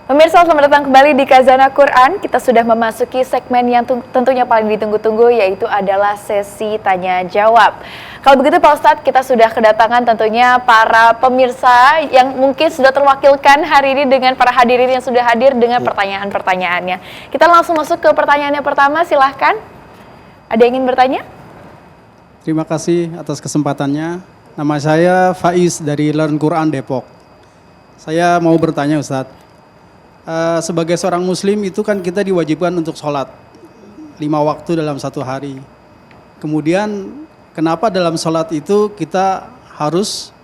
Pemirsa, selamat datang kembali di Khazanah Quran. Kita sudah memasuki segmen yang tentunya paling ditunggu-tunggu, yaitu adalah sesi tanya jawab. Kalau begitu Pak Ustadz, kita sudah kedatangan tentunya para pemirsa yang mungkin sudah terwakilkan hari ini dengan para hadirin yang sudah hadir dengan pertanyaan-pertanyaannya. Kita langsung masuk ke pertanyaan yang pertama, silahkan. Ada yang ingin bertanya? Terima kasih atas kesempatannya. Nama saya Faiz dari Learn Quran Depok. Saya mau bertanya Ustadz. Sebagai seorang muslim itu kan kita diwajibkan untuk sholat 5 waktu dalam satu hari. Kemudian kenapa dalam sholat itu kita harus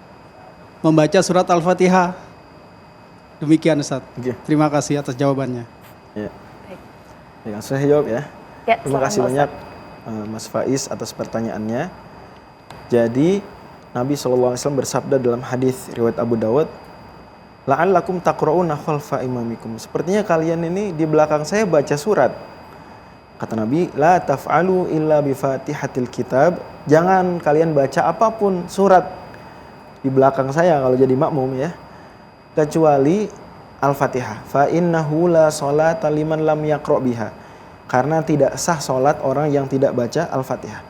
membaca surat Al-Fatihah? Demikian Ustaz. Okay. Terima kasih atas jawabannya. Ya. Saya jawab ya. Terima kasih banyak Mas Faiz atas pertanyaannya. Jadi Nabi SAW bersabda dalam hadis riwayat Abu Dawud, la'allakum taqra'una khalfa imamikum. Sepertinya kalian ini di belakang saya baca surat. Kata Nabi, la taf'alu illa bi fatihatil kitab. Jangan kalian baca apapun surat di belakang saya kalau jadi makmum ya, kecuali Al-Fatihah. Fa innahu la sholata liman lam yaqra' biha. Karena tidak sah salat orang yang tidak baca Al-Fatihah.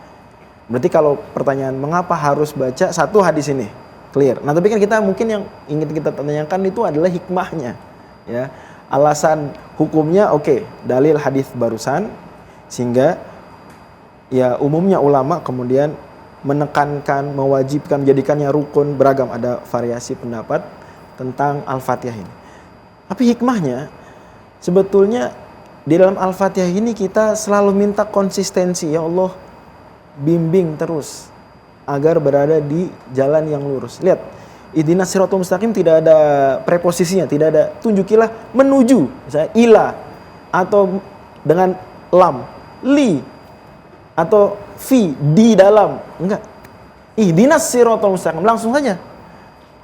Berarti kalau pertanyaan mengapa harus baca, satu hadis ini clear. Nah, tapi kan kita mungkin yang ingin kita tanyakan itu adalah hikmahnya, ya. Alasan hukumnya oke, dalil hadis barusan, sehingga ya umumnya ulama kemudian menekankan, mewajibkan, menjadikannya rukun, beragam, ada variasi pendapat tentang Al-Fatihah ini. Tapi hikmahnya sebetulnya di dalam Al-Fatihah ini kita selalu minta konsistensi, ya Allah, bimbing terus agar berada di jalan yang lurus. Lihat, ihdinas siratal mustaqim tidak ada preposisinya, tidak ada tunjukilah menuju, misalnya ila atau dengan lam, li atau fi di dalam, enggak. Ihdinas siratal mustaqim langsung saja.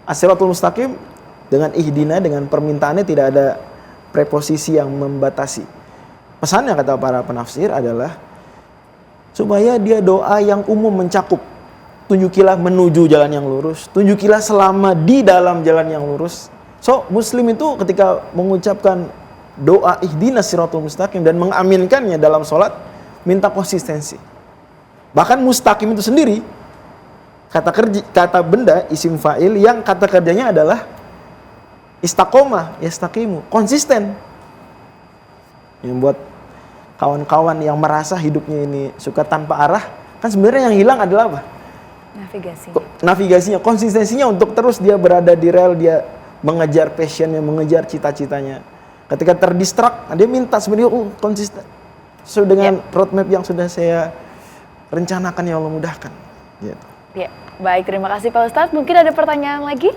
As-siratal mustaqim dengan ihdina, dengan permintaannya tidak ada preposisi yang membatasi. Pesannya kata para penafsir adalah supaya dia doa yang umum mencakup. Tunjukilah menuju jalan yang lurus, tunjukilah selama di dalam jalan yang lurus. So, muslim itu ketika mengucapkan doa ihdinas siratal mustaqim dan mengaminkannya dalam sholat, minta konsistensi. Bahkan mustaqim itu sendiri, kata benda, isim fa'il yang kata kerjanya adalah istaqomah, yastaqimu, konsisten. Yang buat kawan-kawan yang merasa hidupnya ini suka tanpa arah, kan sebenarnya yang hilang adalah apa? Navigasinya, konsistensinya untuk terus dia berada di rel, dia mengejar passionnya, mengejar cita-citanya. Ketika terdistrak, dia minta sebenarnya konsisten sesuai dengan roadmap yang sudah saya rencanakan, ya Allah mudahkan. Gitu. Ya, baik, terima kasih Pak Ustadz. Mungkin ada pertanyaan lagi?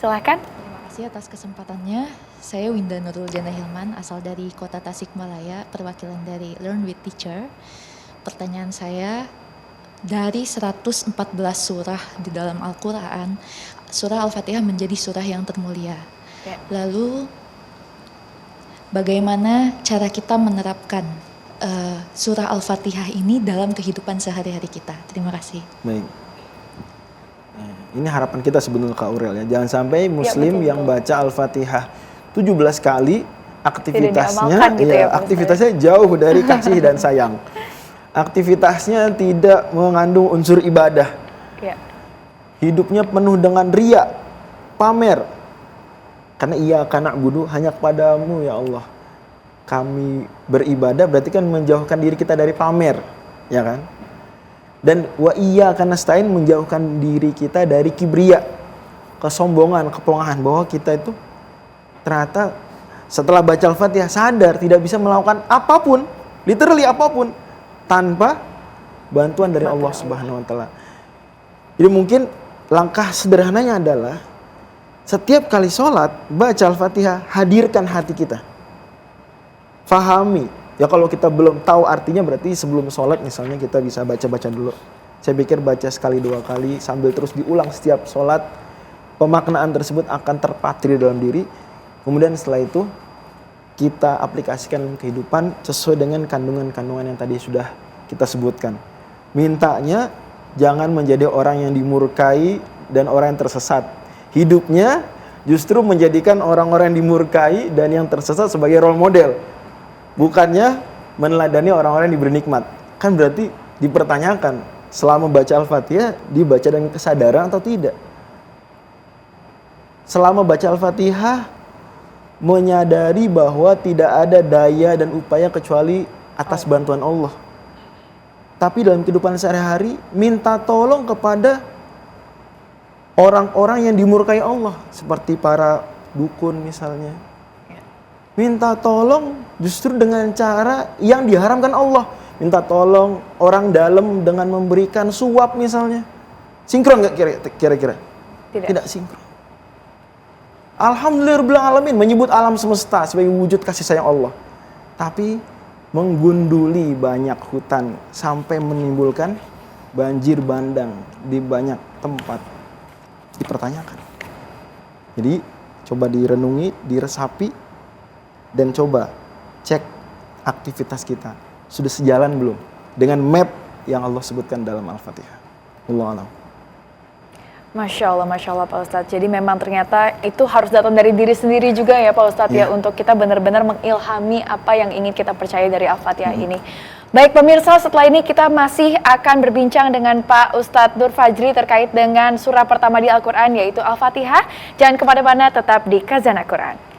Silahkan. Terima kasih atas kesempatannya. Saya Winda Nurul Jana Hilman, asal dari Kota Tasikmalaya, perwakilan dari Learn with Teacher. Pertanyaan saya, dari 114 surah di dalam Al-Quran, surah Al-Fatihah menjadi surah yang termulia. Ya. Lalu, bagaimana cara kita menerapkan surah Al-Fatihah ini dalam kehidupan sehari-hari kita? Terima kasih. Baik. Ini harapan kita sebenarnya Kak Aurel ya. Jangan sampai muslim yang baca Al-Fatihah 17 kali, aktivitasnya gitu ya, aktivitasnya jauh dari kasih dan sayang. Aktivitasnya tidak mengandung unsur ibadah. Ya. Hidupnya penuh dengan riya, pamer. Karena iyyaka na'budu, hanya kepadamu ya Allah kami beribadah, berarti kan menjauhkan diri kita dari pamer, ya kan? Dan wa iyyaka nasta'in, menjauhkan diri kita dari kibria, kesombongan, kepongahan, bahwa kita itu ternyata setelah baca Al-Fatihah sadar tidak bisa melakukan apapun, literally apapun, tanpa bantuan dari Allah Subhanahu wa taala. Jadi mungkin langkah sederhananya adalah setiap kali sholat baca Al-Fatihah, hadirkan hati kita. Fahami. Ya kalau kita belum tahu artinya berarti sebelum sholat misalnya kita bisa baca-baca dulu. Saya pikir baca sekali dua kali sambil terus diulang setiap sholat. Pemaknaan tersebut akan terpatri dalam diri. Kemudian setelah itu kita aplikasikan dalam kehidupan sesuai dengan kandungan-kandungan yang tadi sudah kita sebutkan. Mintanya jangan menjadi orang yang dimurkai dan orang yang tersesat. Hidupnya justru menjadikan orang-orang yang dimurkai dan yang tersesat sebagai role model. Bukannya meneladani orang-orang yang diberi nikmat. Kan berarti dipertanyakan, selama baca Al-Fatihah dibaca dengan kesadaran atau tidak? Selama baca Al-Fatihah menyadari bahwa tidak ada daya dan upaya kecuali atas bantuan Allah. Tapi dalam kehidupan sehari-hari minta tolong kepada orang-orang yang dimurkai Allah, seperti para dukun misalnya. Minta tolong justru dengan cara yang diharamkan Allah. Minta tolong orang dalam dengan memberikan suap misalnya. Sinkron nggak kira-kira? Tidak sinkron. Alhamdulillahirrahmanirrahim menyebut alam semesta sebagai wujud kasih sayang Allah. Tapi menggunduli banyak hutan sampai menimbulkan banjir bandang di banyak tempat. Dipertanyakan. Jadi coba direnungi, diresapi, dan coba cek aktivitas kita sudah sejalan belum dengan map yang Allah sebutkan dalam Al-Fatihah. Wallahu a'lam. Masya Allah Pak Ustadz. Jadi memang ternyata itu harus datang dari diri sendiri juga ya Pak Ustadz ya, untuk kita benar-benar mengilhami apa yang ingin kita percaya dari Al-Fatihah ini. Baik pemirsa, setelah ini kita masih akan berbincang dengan Pak Ustadz Nur Fajri terkait dengan surah pertama di Al-Quran yaitu Al-Fatihah. Jangan kemana-mana, tetap di Khazanah Quran.